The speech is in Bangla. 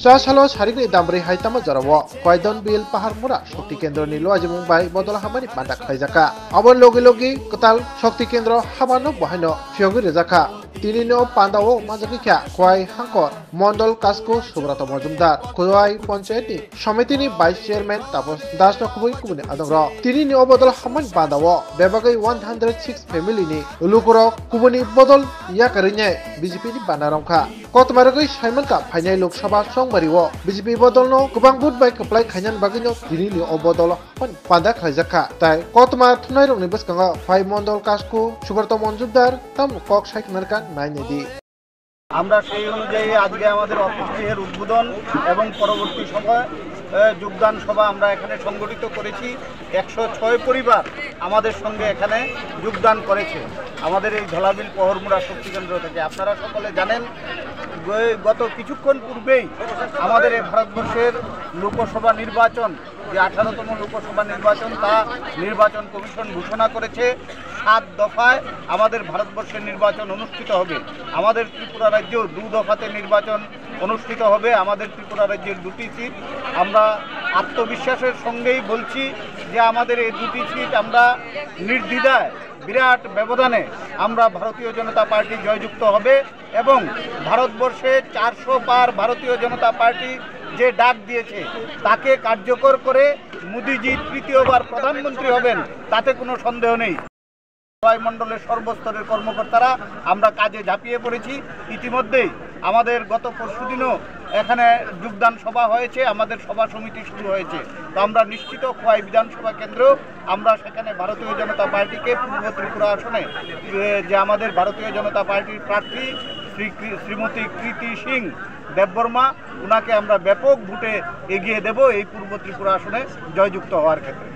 চাশালো সারিগনি দামরি হাইতামা জরাও কয়দন বিল পাহাড় মুরা শক্তি কেন্দ্র নিলো আজ মুম্বাই বদল হামানি পান্ডা খাইজাকা আবার লগে লগে কতাল শক্তি কেন্দ্র হামানো বহাইনো ফিয়গি রেজাকা তিনিনো পান্ডাও মাজাকিখা কয় হাঙ্কর মন্ডল কাসকো সুব্রত মজুমদার কয় পঞ্চায়েতনি সমিতিনি ভাইস চেয়ারম্যান তাপস দাস নকুবই কুবনি আদংর তিনিনি বদল হামানি পান্ডাও বেবাগৈ 106 ফ্যামিলিনি লুকুর কুবনি বদল ইয়াকারিনে বিজেপি नि बानारंखा कतमारगै साइमनका फाइनाल लोकसभा संगमारिओ बिजेपि बदलनो गोबां बुट बाय कप्लाय खायनान बागिनो दिनिनि अ बदल पादा खायजाखा ताय कतमा थुनाय रंनि बसकांगा फाइ मंडल कासकु सुब्रत मजुमदार ताम कक साइकनारका नायनेदि আমরা সেই অনুযায়ী আজকে আমাদের অফিস গৃহের উদ্বোধন এবং পরবর্তী সময় যোগদান সভা আমরা এখানে সংগঠিত করেছি। 106 পরিবার আমাদের সঙ্গে এখানে যোগদান করেছে আমাদের এই ধলাবিল পহরমুড়া শক্তি কেন্দ্র থেকে। আপনারা সকলে জানেন গত কিছুক্ষণ পূর্বেই আমাদের এই ভারতবর্ষের লোকসভা নির্বাচন যে 18তম লোকসভা নির্বাচন তা নির্বাচন কমিশন ঘোষণা করেছে। 7 দফায় আমাদের ভারতবর্ষের নির্বাচন অনুষ্ঠিত হবে। আমাদের ত্রিপুরা রাজ্যেও 2 দফাতে নির্বাচন অনুষ্ঠিত হবে। আমাদের ত্রিপুরা রাজ্যের 2টি সিট আমরা আত্মবিশ্বাসের সঙ্গেই বলছি যে আমাদের এই 2টি সিট আমরা নির্দ্বিধায় বিরাট ব্যবধানে আমরা ভারতীয় জনতা পার্টি জয়যুক্ত হবে এবং ভারতবর্ষে 400 পার ভারতীয় জনতা পার্টি যে ডাক দিয়েছে তাকে কার্যকর করে মোদিজি তৃতীয়বার প্রধানমন্ত্রী হবেন তাতে কোনো সন্দেহ নেই। মণ্ডলের সর্বস্তরের কর্মকর্তারা আমরা কাজে ঝাঁপিয়ে পড়েছি। ইতিমধ্যেই আমাদের গত পরশুদিনও এখানে যোগদান সভা হয়েছে, আমাদের সভা সমিতি শুরু হয়েছে। তো আমরা নিশ্চিত খোয়াই বিধানসভা কেন্দ্র আমরা সেখানে ভারতীয় জনতা পার্টিকে পূর্ব ত্রিপুরা আসনে যে আমাদের ভারতীয় জনতা পার্টির প্রার্থী শ্রীমতী কৃতি সিং দেববর্মা ওনাকে আমরা ব্যাপক ভোটে এগিয়ে দেব এই পূর্ব ত্রিপুরা আসনে জয়যুক্ত হওয়ার ক্ষেত্রে।